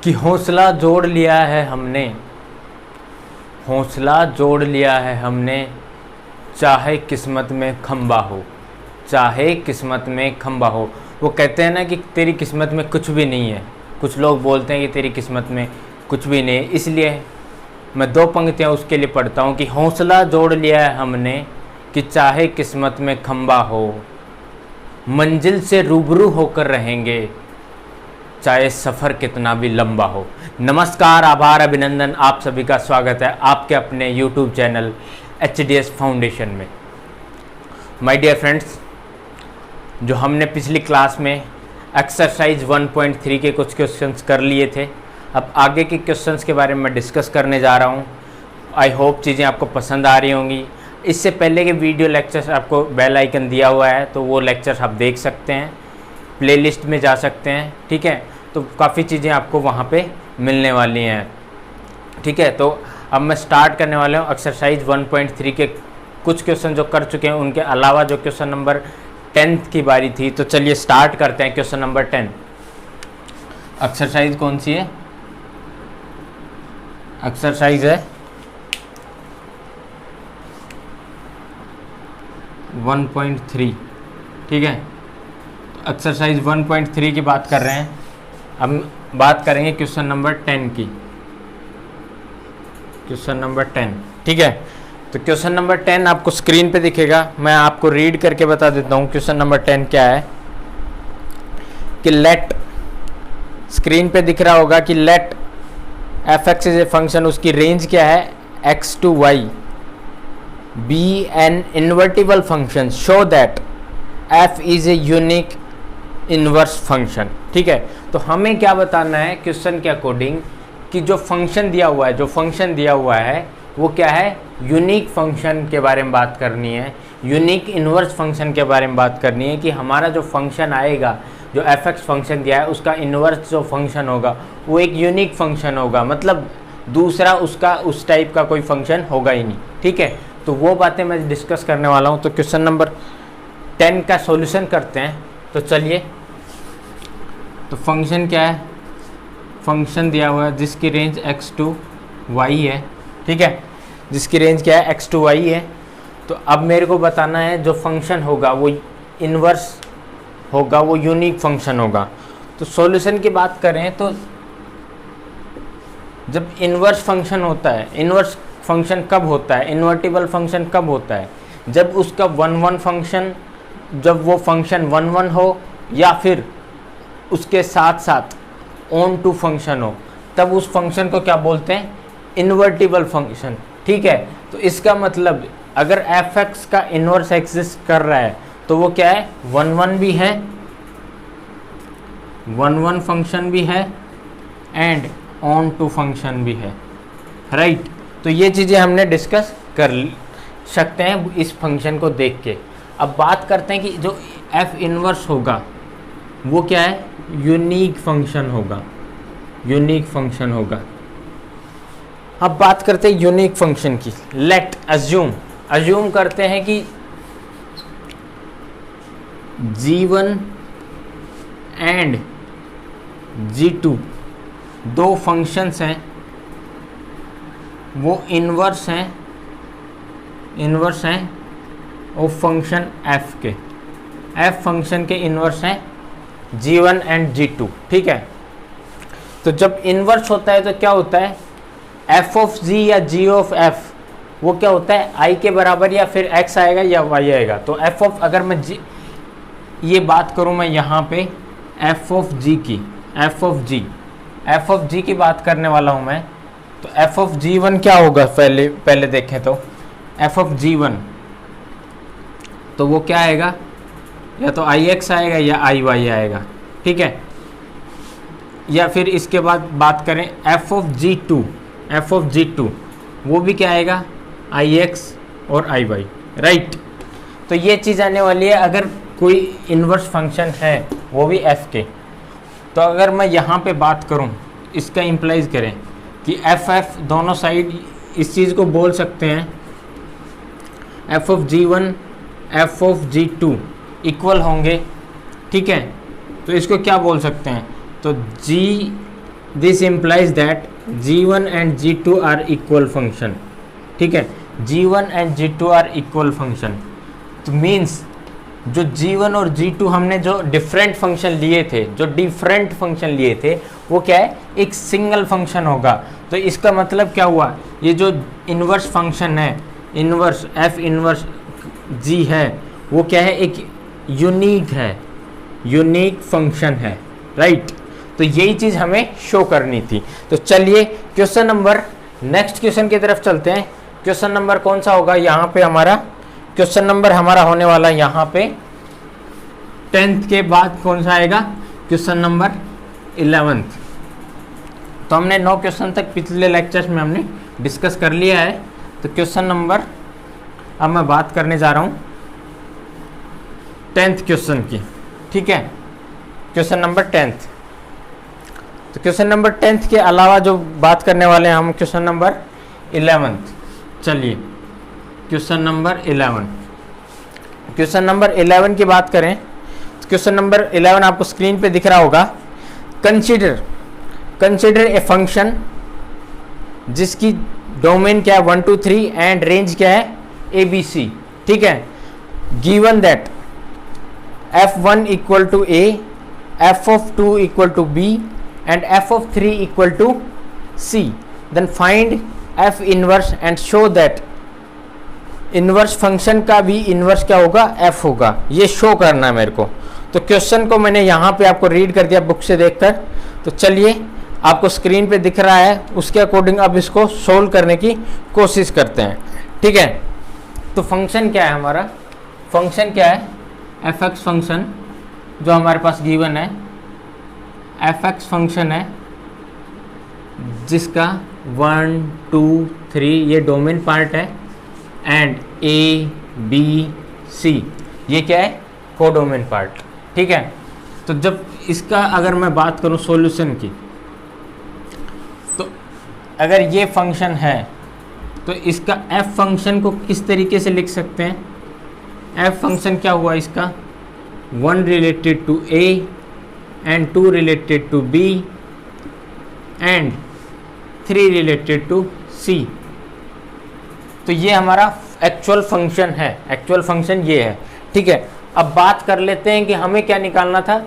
कि हौसला जोड़ लिया है हमने, हौसला जोड़ लिया है हमने, चाहे किस्मत में खंबा हो, चाहे किस्मत में खंबा हो। वो कहते हैं ना कि तेरी किस्मत में कुछ भी नहीं है, कुछ लोग बोलते हैं कि तेरी किस्मत में कुछ भी नहीं है, इसलिए मैं 2 पंक्तियाँ उसके लिए पढ़ता हूँ कि हौसला जोड़ लिया है हमने कि चाहे किस्मत में खंबा हो, मंजिल से रूबरू होकर रहेंगे, चाहे सफ़र कितना भी लंबा हो। नमस्कार, आभार, अभिनंदन, आप सभी का स्वागत है आपके अपने YouTube चैनल HDS फाउंडेशन में। माय डियर फ्रेंड्स, जो हमने पिछली क्लास में एक्सरसाइज 1.3 के कुछ क्वेश्चंस कर लिए थे, अब आगे के क्वेश्चंस के बारे में मैं डिस्कस करने जा रहा हूँ। आई होप चीज़ें आपको पसंद आ रही होंगी। इससे पहले के वीडियो लेक्चर्स आपको बेल आइकन दिया हुआ है, तो वो लेक्चर्स आप देख सकते हैं, प्लेलिस्ट में जा सकते हैं, ठीक है। तो काफ़ी चीज़ें आपको वहाँ पे मिलने वाली हैं, ठीक है। तो अब मैं स्टार्ट करने वाला हूँ एक्सरसाइज 1.3 के कुछ क्वेश्चन जो कर चुके हैं, उनके अलावा जो क्वेश्चन नंबर 10 की बारी थी। तो चलिए स्टार्ट करते हैं। क्वेश्चन नंबर 10, एक्सरसाइज कौन सी है? एक्सरसाइज है 1.3, ठीक है। एक्सरसाइज 1.3 की बात कर रहे हैं। अब बात करेंगे क्वेश्चन नंबर 10 की, क्वेश्चन नंबर 10, ठीक है। तो क्वेश्चन नंबर 10 आपको स्क्रीन पे दिखेगा, मैं आपको रीड करके बता देता हूँ। क्वेश्चन नंबर 10 क्या है कि लेट, स्क्रीन पे दिख रहा होगा कि let f x is a function, उसकी रेंज क्या है x to y, be an invertible function, show that f is a unique inverse function, ठीक है। तो हमें क्या बताना है क्वेश्चन के अकॉर्डिंग कि जो फंक्शन दिया हुआ है, जो फंक्शन दिया हुआ है वो क्या है, यूनिक फंक्शन के बारे में बात करनी है, यूनिक इनवर्स फंक्शन के बारे में बात करनी है कि हमारा जो फंक्शन आएगा, जो एफ एक्स फंक्शन दिया है, उसका इनवर्स जो फंक्शन होगा वो एक यूनिक फंक्शन होगा, मतलब दूसरा उसका उस टाइप का कोई फंक्शन होगा ही नहीं, ठीक है। तो वो बातें मैं डिस्कस करने वाला हूँ। तो क्वेश्चन नंबर 10 का सॉल्यूशन करते हैं। तो चलिए, तो फंक्शन क्या है, फंक्शन दिया हुआ है जिसकी रेंज x to y है, ठीक है, जिसकी रेंज क्या है x to y है। तो अब मेरे को बताना है जो फंक्शन होगा वो इनवर्स होगा, वो यूनिक फंक्शन होगा। तो सॉल्यूशन की बात करें तो जब इनवर्स फंक्शन होता है, इनवर्स फंक्शन कब होता है, इन्वर्टिबल फंक्शन कब होता है, जब उसका 1 फंक्शन, जब वो फंक्शन 1 हो या फिर उसके साथ साथ ऑन टू फंक्शन हो, तब उस फंक्शन को क्या बोलते हैं, इन्वर्टिबल फंक्शन, ठीक है। तो इसका मतलब अगर एफ एक्स का इनवर्स एग्जिस्ट कर रहा है तो वो क्या है, 1 भी है, 1 फंक्शन भी है एंड ऑन टू फंक्शन भी है, राइट। तो ये चीज़ें हमने डिस्कस कर सकते हैं इस फंक्शन को देख के। अब बात करते हैं कि जो एफ इनवर्स होगा वो क्या है, यूनिक फंक्शन होगा, यूनिक फंक्शन होगा। अब बात करते हैं यूनिक फंक्शन की। लेट अज्यूम, अज्यूम करते हैं कि g1 एंड g2 दो फंक्शंस हैं, वो इनवर्स हैं, इनवर्स हैं वो फंक्शन f के, f फंक्शन के इनवर्स हैं g1 एंड g2, ठीक है। तो जब इनवर्स होता है तो क्या होता है, f ऑफ g या g ऑफ f वो क्या होता है, i के बराबर या फिर x आएगा या y आएगा। तो f ऑफ, अगर मैं g ये बात करूं मैं यहाँ पे f ऑफ g की, f ऑफ g की बात करने वाला हूँ मैं। तो f ऑफ g1 क्या होगा, पहले देखें तो f ऑफ g1 तो वो क्या आएगा, या तो ix आएगा या iy आएगा, ठीक है। या फिर इसके बाद बात करें f of g2, f of g2 वो भी क्या आएगा, ix और iy, राइट। तो ये चीज़ आने वाली है अगर कोई इनवर्स फंक्शन है वो भी f के। तो अगर मैं यहाँ पे बात करूँ, इसका इम्प्लाइज करें कि f दोनों साइड इस चीज़ को बोल सकते हैं f of g1 f of g2 equal होंगे, ठीक है। तो इसको क्या बोल सकते हैं, तो this implies that G1 and G2 are equal function. ठीक है, G1 and G2 are equal function, तो मीन्स जो G1 और G2 हमने जो डिफरेंट फंक्शन लिए थे, वो क्या है, एक सिंगल फंक्शन होगा। तो इसका मतलब क्या हुआ, ये जो इन्वर्स फंक्शन है, इन्वर्स F इन्वर्स G है, वो क्या है, एक यूनिक फंक्शन है, राइट। तो यही चीज़ हमें शो करनी थी। तो चलिए क्वेश्चन नंबर, नेक्स्ट क्वेश्चन की तरफ चलते हैं। क्वेश्चन नंबर कौन सा होगा यहाँ पे, हमारा क्वेश्चन नंबर हमारा होने वाला यहाँ पे 10th के बाद कौन सा आएगा, क्वेश्चन नंबर 11th। तो हमने 9 क्वेश्चन तक पिछले लेक्चर्स में हमने डिस्कस कर लिया है। तो क्वेश्चन नंबर अब मैं बात करने जा रहा हूँ 10th क्वेश्चन की। ठीक है, क्वेश्चन नंबर 10th। तो क्वेश्चन नंबर 10th के अलावा जो बात करने वाले हैं हम क्वेश्चन नंबर 11th। चलिए क्वेश्चन नंबर 11, क्वेश्चन नंबर 11 की बात करें तो क्वेश्चन नंबर 11 आपको स्क्रीन पे दिख रहा होगा। कंसिडर ए फंक्शन जिसकी डोमेन क्या है 1 2 3 एंड रेंज क्या है ABC। ठीक है, given that f1 equal to a, f2 equal to b and f3 equal to c, then find f inverse and show that inverse function का भी inverse क्या होगा, f होगा। ये शो करना है मेरे को। तो क्वेश्चन को मैंने यहाँ पे आपको रीड कर दिया बुक से देखकर। तो चलिए आपको स्क्रीन पे दिख रहा है, उसके अकॉर्डिंग अब इसको सोल्व करने की कोशिश करते हैं। ठीक है, तो फंक्शन क्या है हमारा, फंक्शन क्या है, fx फंक्शन जो हमारे पास गिवन है, fx फंक्शन है जिसका 1 2 3 ये डोमेन पार्ट है एंड ABC ये क्या है, कोडोमेन पार्ट। ठीक है, तो जब इसका अगर मैं बात करूं सॉल्यूशन की, तो अगर ये फंक्शन है तो इसका f फंक्शन को किस तरीके से लिख सकते हैं, f फंक्शन क्या हुआ इसका, 1 related to a and 2 related to b and 3 related to c। तो ये हमारा एक्चुअल फंक्शन है, एक्चुअल फंक्शन ये है। ठीक है, अब बात कर लेते हैं कि हमें क्या निकालना था,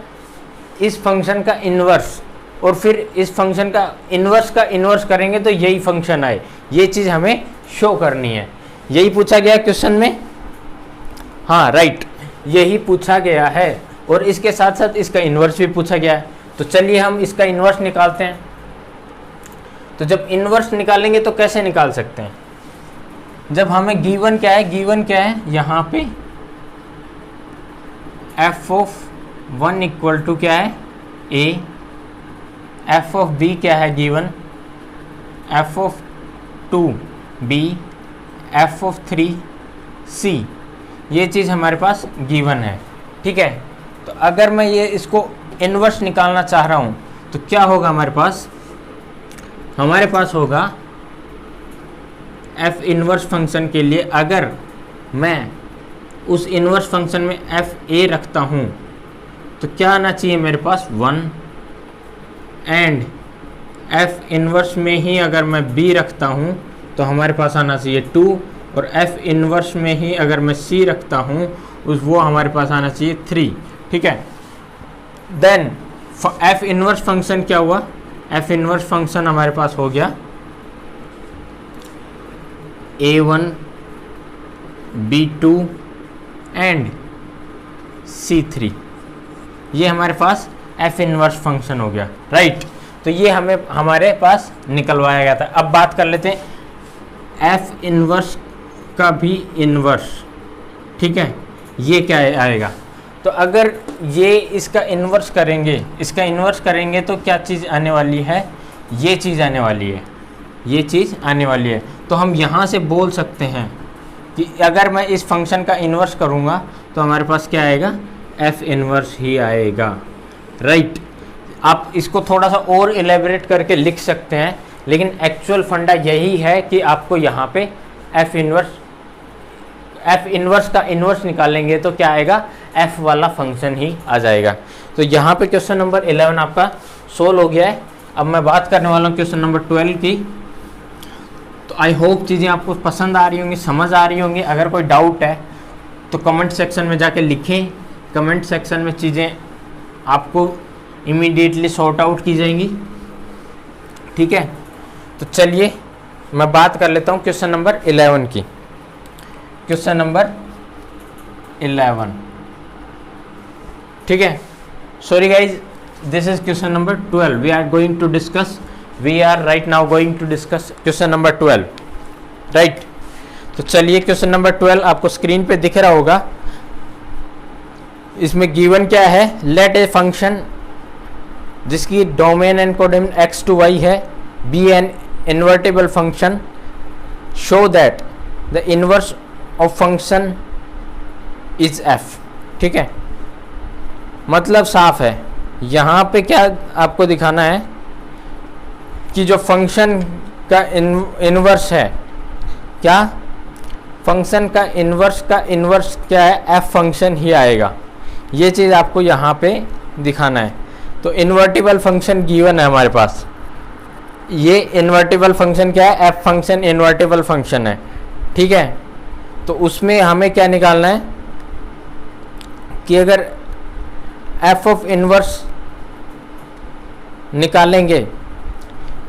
इस फंक्शन का इन्वर्स, और फिर इस फंक्शन का इन्वर्स करेंगे तो यही फंक्शन आए, ये चीज़ हमें शो करनी है। यही पूछा गया क्वेश्चन में, हाँ राइट, यही पूछा गया है और इसके साथ साथ इसका इन्वर्स भी पूछा गया है। तो चलिए हम इसका इन्वर्स निकालते हैं। तो जब इन्वर्स निकालेंगे तो कैसे निकाल सकते हैं, जब हमें गिवन क्या है यहाँ पे f(1) इक्वल टू क्या है a, f(b) क्या है given, f(2) b, f(3) c, ये चीज़ हमारे पास गिवन है। ठीक है, तो अगर मैं ये इसको इन्वर्स निकालना चाह रहा हूँ तो क्या होगा हमारे पास होगा f इन्वर्स फंक्शन के लिए, अगर मैं उस इन्वर्स फंक्शन में f(a) रखता हूँ तो क्या आना चाहिए मेरे पास 1, एंड f इन्वर्स में ही अगर मैं b रखता हूँ तो हमारे पास आना चाहिए 2, और f इन्वर्स में ही अगर मैं c रखता हूँ वो हमारे पास आना चाहिए 3। ठीक है, देन f इन्वर्स फंक्शन क्या हुआ, f इन्वर्स फंक्शन हमारे पास हो गया a1 b2 एंड c3, ये हमारे पास f इन्वर्स फंक्शन हो गया, राइट। तो ये हमारे पास निकलवाया गया था। अब बात कर लेते हैं f इन्वर्स का भी इन्वर्स। ठीक है, ये क्या आएगा, तो अगर ये इसका इन्वर्स करेंगे तो क्या चीज़ आने वाली है, ये चीज़ आने वाली है। तो हम यहाँ से बोल सकते हैं कि अगर मैं इस फंक्शन का इन्वर्स करूँगा तो हमारे पास क्या आएगा, f इन्वर्स ही आएगा, राइट। आप इसको थोड़ा सा और एलेबरेट करके लिख सकते हैं, लेकिन एक्चुअल फंडा यही है कि आपको यहाँ पे f इन्वर्स का इन्वर्स निकालेंगे तो क्या आएगा, f वाला फंक्शन ही आ जाएगा। तो यहाँ पे क्वेश्चन नंबर 11 आपका सोल्व हो गया है। अब मैं बात करने वाला हूँ क्वेश्चन नंबर 12 की। तो आई होप चीज़ें आपको पसंद आ रही होंगी, समझ आ रही होंगी। अगर कोई डाउट है तो कमेंट सेक्शन में जाके लिखें, कमेंट सेक्शन में चीज़ें आपको इमीडिएटली सॉर्ट आउट की जाएंगी, ठीक है। तो चलिए मैं बात कर लेता हूँ क्वेश्चन नंबर 11 की। क्वेश्चन नंबर 11, ठीक है। Sorry guys, this is question number 12. We are going to discuss, we are right now going to discuss question number 12, right? तो चलिए क्वेश्चन नंबर 12 आपको स्क्रीन पे दिख रहा होगा। इसमें गिवन क्या है, लेट ए फंक्शन जिसकी domain and codomain x to y है be an invertible function, show that the inverse of function is f, ठीक है। मतलब साफ है, यहाँ पे क्या आपको दिखाना है कि जो फंक्शन का इनवर्स है, क्या फंक्शन का इनवर्स क्या है, एफ फंक्शन ही आएगा। ये चीज़ आपको यहाँ पे दिखाना है। तो इन्वर्टिबल फंक्शन गिवन है हमारे पास, ये इन्वर्टिबल फंक्शन क्या है, एफ फंक्शन इन्वर्टिबल फंक्शन है, ठीक है। तो उसमें हमें क्या निकालना है कि अगर एफ ऑफ इनवर्स निकालेंगे,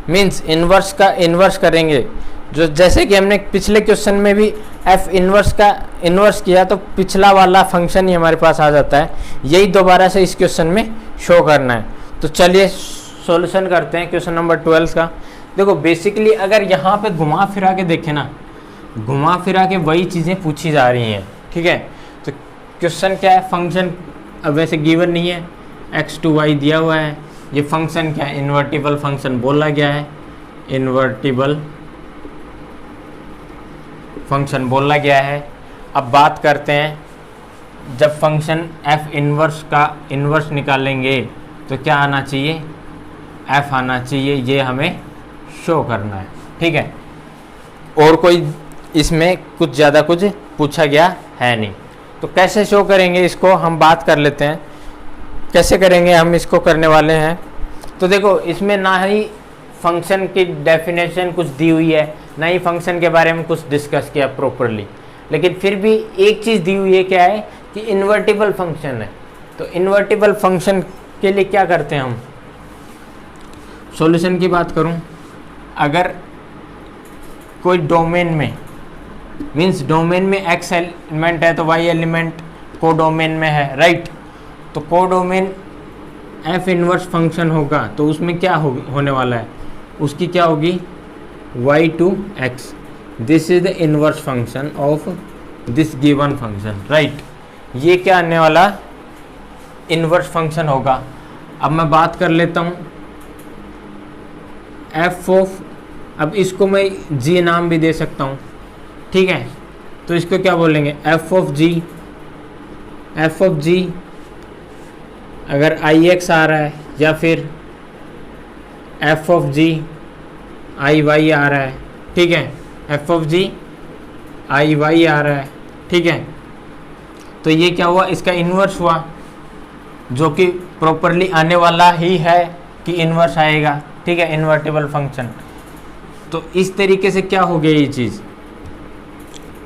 मीन्स इनवर्स का इनवर्स करेंगे, जो जैसे कि हमने पिछले क्वेश्चन में भी एफ इनवर्स का इनवर्स किया तो पिछला वाला फंक्शन ही हमारे पास आ जाता है। यही दोबारा से इस क्वेश्चन में शो करना है। तो चलिए सॉल्यूशन करते हैं क्वेश्चन नंबर 12 का। देखो बेसिकली अगर यहाँ पे घुमा फिरा के देखें ना, घुमा फिरा के वही चीज़ें पूछी जा रही हैं, ठीक है। तो क्वेश्चन क्या है, फंक्शन अब वैसे गिवन नहीं है, x to y दिया हुआ है। ये फंक्शन क्या है, इन्वर्टिबल फंक्शन बोला गया है, इन्वर्टिबल फंक्शन बोला गया है। अब बात करते हैं, जब फंक्शन f इनवर्स का इनवर्स निकालेंगे तो क्या आना चाहिए, f आना चाहिए, ये हमें शो करना है, ठीक है। और कोई इसमें कुछ ज़्यादा कुछ पूछा गया है नहीं। तो कैसे शो करेंगे इसको हम बात कर लेते हैं, कैसे करेंगे हम इसको करने वाले हैं। तो देखो इसमें ना ही फंक्शन की डेफिनेशन कुछ दी हुई है, ना ही फंक्शन के बारे में कुछ डिस्कस किया प्रॉपरली, लेकिन फिर भी एक चीज़ दी हुई है, क्या है कि इन्वर्टिबल फंक्शन है। तो इन्वर्टिबल फंक्शन के लिए क्या करते हैं हम, सॉल्यूशन की बात करूं, अगर कोई डोमेन में मीन्स डोमेन में x एलिमेंट है तो y एलिमेंट कोडोमेन में है, राइट। तो कोडोमेन f इनवर्स फंक्शन होगा तो उसमें क्या होने वाला है, उसकी क्या होगी y to x, this is the inverse function of this given function, right. ये क्या आने वाला इनवर्स फंक्शन होगा। अब मैं बात कर लेता हूँ f ऑफ, अब इसको मैं g नाम भी दे सकता हूँ, ठीक है। तो इसको क्या बोलेंगे, f ऑफ g अगर ix आ रहा है, या फिर f ऑफ g iy आ रहा है, ठीक है। f ऑफ g iy आ रहा है, ठीक है। तो ये क्या हुआ, इसका इन्वर्स हुआ, जो कि प्रॉपरली आने वाला ही है कि इन्वर्स आएगा, ठीक है, इन्वर्टिबल फंक्शन। तो इस तरीके से क्या हो गया ये चीज़,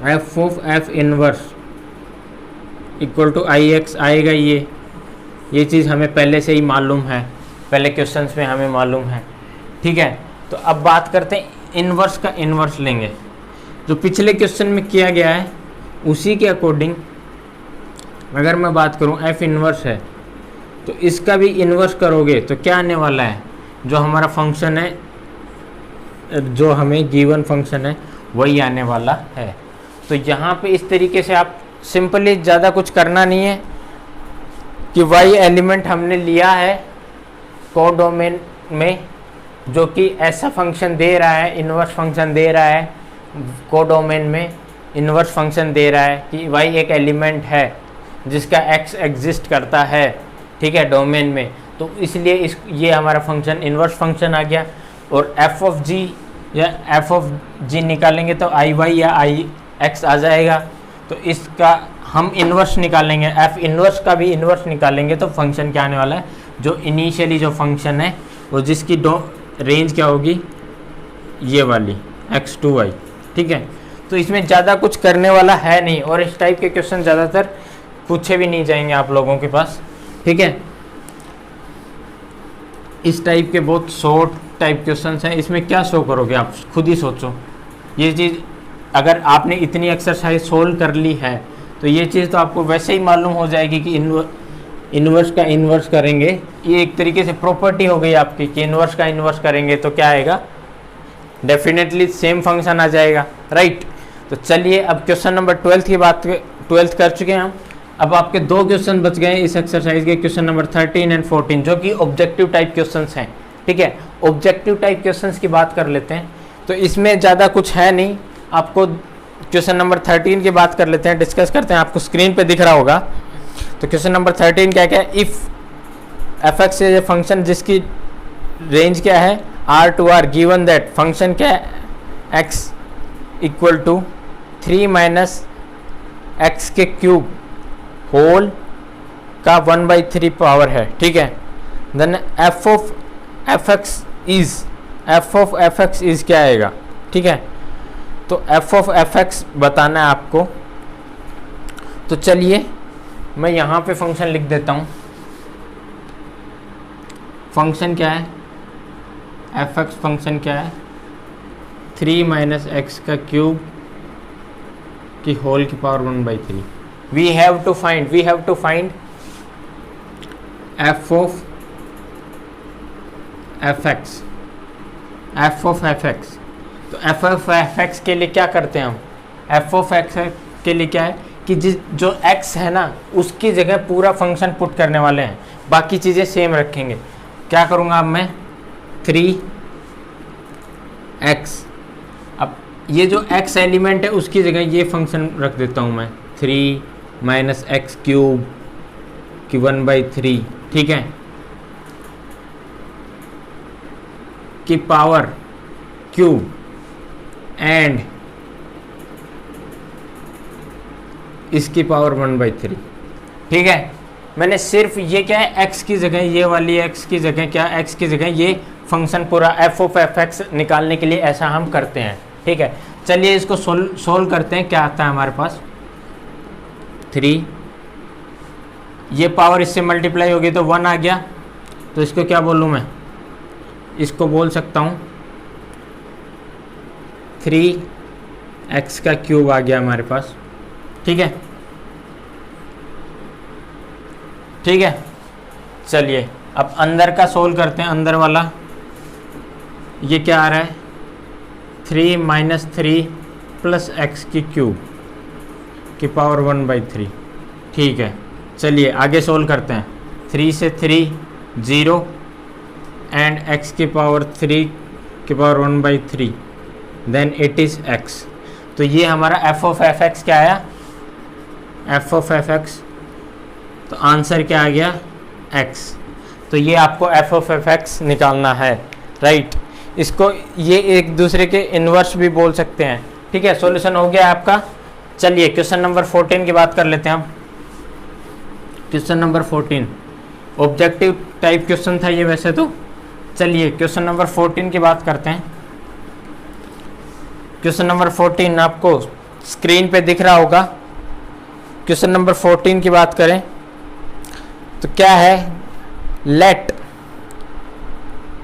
f of f inverse equal to ix आएगा। ये चीज़ हमें पहले से ही मालूम है, पहले क्वेश्चंस में हमें मालूम है, ठीक है। तो अब बात करते हैं इनवर्स का इनवर्स लेंगे, जो पिछले क्वेश्चन में किया गया है उसी के अकॉर्डिंग अगर मैं बात करूं f इनवर्स है तो इसका भी इनवर्स करोगे तो क्या आने वाला है, जो हमारा फंक्शन है, जो हमें गिवन फंक्शन है वही आने वाला है। तो यहाँ पे इस तरीके से आप सिंपली, ज़्यादा कुछ करना नहीं है कि y एलिमेंट हमने लिया है कोडोमेन में, जो कि ऐसा फंक्शन दे रहा है, इन्वर्स फंक्शन दे रहा है, कोडोमेन में इन्वर्स फंक्शन दे रहा है कि y एक एलिमेंट है जिसका x एग्जिस्ट करता है, ठीक है, डोमेन में। तो इसलिए ये हमारा फंक्शन इन्वर्स फंक्शन आ गया। और f ऑफ g या f ऑफ g निकालेंगे तो iy या ix आ जाएगा। तो इसका हम इन्वर्स निकालेंगे, f इन्वर्स का भी इन्वर्स निकालेंगे तो फंक्शन क्या आने वाला है, जो इनिशियली जो फंक्शन है और जिसकी रेंज क्या होगी, ये वाली x2y। ठीक है, तो इसमें ज़्यादा कुछ करने वाला है नहीं, और इस टाइप के क्वेश्चन ज़्यादातर पूछे भी नहीं जाएंगे आप लोगों के पास। ठीक है, इस टाइप के बहुत शॉर्ट टाइप क्वेश्चंस हैं, इसमें क्या शो करोगे आप खुद ही सोचो। ये चीज़ अगर आपने इतनी एक्सरसाइज सोल्व कर ली है तो ये चीज़ तो आपको वैसे ही मालूम हो जाएगी कि इन्वर्स का इन्वर्स करेंगे, ये एक तरीके से प्रॉपर्टी हो गई आपकी कि इन्वर्स का इन्वर्स करेंगे तो क्या आएगा, डेफिनेटली सेम फंक्शन आ जाएगा, राइट। तो चलिए अब क्वेश्चन नंबर 12 की बात, 12 कर चुके हैं हम। अब आपके 2 क्वेश्चन बच गए इस एक्सरसाइज के, क्वेश्चन नंबर 13 एंड 14, जो कि ऑब्जेक्टिव टाइप क्वेश्चंस हैं। ठीक है, ऑब्जेक्टिव टाइप क्वेश्चंस की बात कर लेते हैं। तो इसमें ज़्यादा कुछ है नहीं, आपको क्वेश्चन नंबर 13 की बात कर लेते हैं, डिस्कस करते हैं। आपको स्क्रीन पे दिख रहा होगा। तो क्वेश्चन नंबर 13 क्या क्या है, if f x is a function जिसकी रेंज क्या है R to R, given that function क्या है x equal to 3 minus x के क्यूब होल का 1/3 पावर है। ठीक है, then f of f x is क्या आएगा। ठीक है, तो एफ ऑफ एफ एक्स बताना है आपको। तो चलिए मैं यहाँ पे फंक्शन लिख देता हूँ। फंक्शन क्या है, एफ एक्स फंक्शन क्या है, 3 माइनस एक्स का क्यूब की होल की power 1/3। We have to find f of f x, तो एफ ऑफ एफ एक्स के लिए क्या करते हैं हम, एफ ऑफ एक्स के लिए क्या है कि जो x है ना उसकी जगह पूरा फंक्शन पुट करने वाले हैं, बाकी चीज़ें सेम रखेंगे। क्या करूँगा अब मैं, 3x, अब ये जो x एलिमेंट है उसकी जगह ये फंक्शन रख देता हूँ मैं, 3 माइनस एक्स क्यूब की 1/3। ठीक है, की पावर क्यूब एंड इसकी पावर 1/3। ठीक है, मैंने सिर्फ ये क्या है x की जगह, ये वाली x की जगह क्या, x की जगह ये फंक्शन पूरा एफ ऑफ एफ एक्स निकालने के लिए ऐसा हम करते हैं। ठीक है, चलिए इसको सोल्व करते हैं। क्या आता है हमारे पास, 3, ये पावर इससे मल्टीप्लाई होगी तो 1 आ गया, तो इसको क्या बोलूँ मैं, इसको बोल सकता हूँ 3x का क्यूब आ गया हमारे पास। ठीक है, ठीक है, चलिए अब अंदर का सोल्व करते हैं। अंदर वाला ये क्या आ रहा है, 3 माइनस 3 प्लस एक्स की क्यूब की पावर 1/3। ठीक है, चलिए आगे सोल्व करते हैं। 3 से 3 0 एंड x की पावर 3 की power 1/3, then it is x। तो ये हमारा एफ ऑफ एफ एक्स क्या आया, एफ ऑफ एफ एक्स, तो आंसर क्या आ गया x। तो ये आपको एफ ऑफ एफ एक्स निकालना है, राइट। इसको ये एक दूसरे के इन्वर्स भी बोल सकते हैं। ठीक है, सॉल्यूशन हो गया आपका। चलिए क्वेश्चन नंबर 14 की बात कर लेते हैं हम। Question number 14 objective type question था ये वैसे तो। चलिए क्वेश्चन नंबर 14 की बात करते हैं। क्वेश्चन नंबर 14 आपको स्क्रीन पे दिख रहा होगा। क्वेश्चन नंबर 14 की बात करें तो क्या है, लेट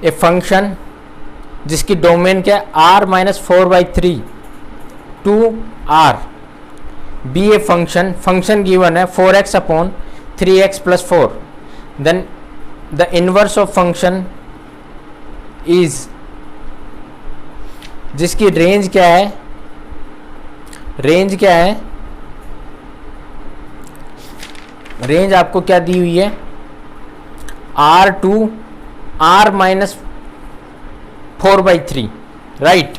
ए फंक्शन जिसकी डोमेन क्या है r-4/3 to r be a function given है 4x upon 3x plus 4, then the inverse of function is, जिसकी रेंज क्या है, रेंज क्या है, रेंज आपको क्या दी हुई है, r टू r-4/3, राइट।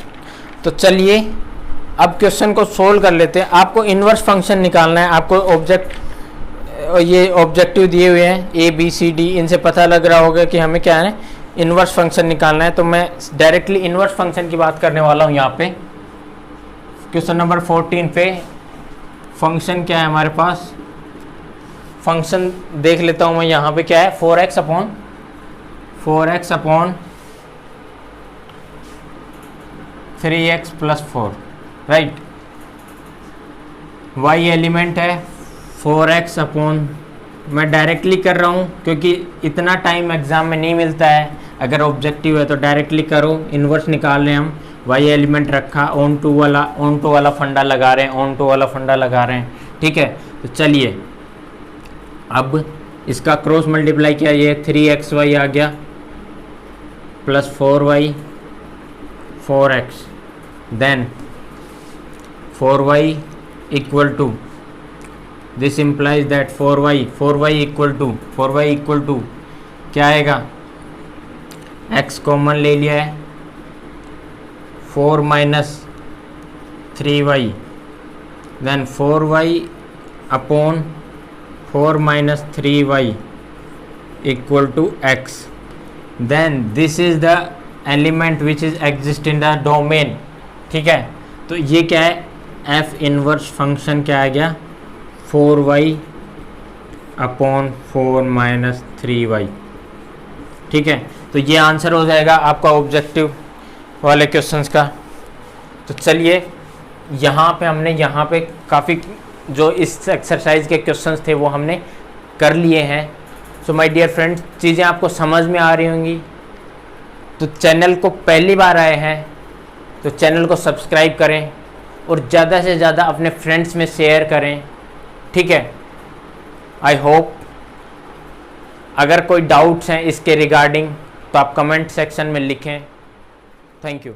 तो चलिए अब क्वेश्चन को सोल्व कर लेते हैं। आपको इनवर्स फंक्शन निकालना है। आपको ये ऑब्जेक्टिव दिए हुए हैं a b c d, इनसे पता लग रहा होगा कि हमें क्या है, इनवर्स फंक्शन निकालना है। तो मैं डायरेक्टली इनवर्स फंक्शन की बात करने वाला हूँ यहाँ पे। क्वेश्चन नंबर 14 पे फंक्शन क्या है हमारे पास, फंक्शन देख लेता हूँ मैं यहाँ पे क्या है, 4x upon 4x upon 3x plus 4, right. y element है 4x अपॉन, मैं डायरेक्टली कर रहा हूँ क्योंकि इतना टाइम एग्जाम में नहीं मिलता है। अगर ऑब्जेक्टिव है तो डायरेक्टली करो, इन्वर्स निकाल रहे हैं हम। y एलिमेंट रखा, ऑन टू वाला फंडा लगा रहे हैं, ठीक है। तो चलिए अब इसका क्रॉस मल्टीप्लाई किया, ये 3xy आ गया plus 4y 4x, then 4y equal to, this implies that 4y equal to क्या आएगा, x कॉमन ले लिया है, 4 minus 3y, then 4y upon 4 minus 3y equal to x, then this is the element which is exist in the domain, ठीक है। तो ये क्या है, f इनवर्स फंक्शन क्या आ गया, 4y अपॉन 4 माइनस 3y, ठीक है। तो ये आंसर हो जाएगा आपका ऑब्जेक्टिव वाले क्वेश्चंस का। तो चलिए यहाँ पे काफ़ी जो इस एक्सरसाइज के क्वेश्चंस थे वो हमने कर लिए हैं। सो माय डियर फ्रेंड्स, चीज़ें आपको समझ में आ रही होंगी। तो चैनल को पहली बार आए हैं तो चैनल को सब्सक्राइब करें और ज़्यादा से ज़्यादा अपने फ्रेंड्स में शेयर करें, ठीक है। आई होप अगर कोई डाउट्स हैं इसके रिगार्डिंग तो आप कमेंट सेक्शन में लिखें। Thank you.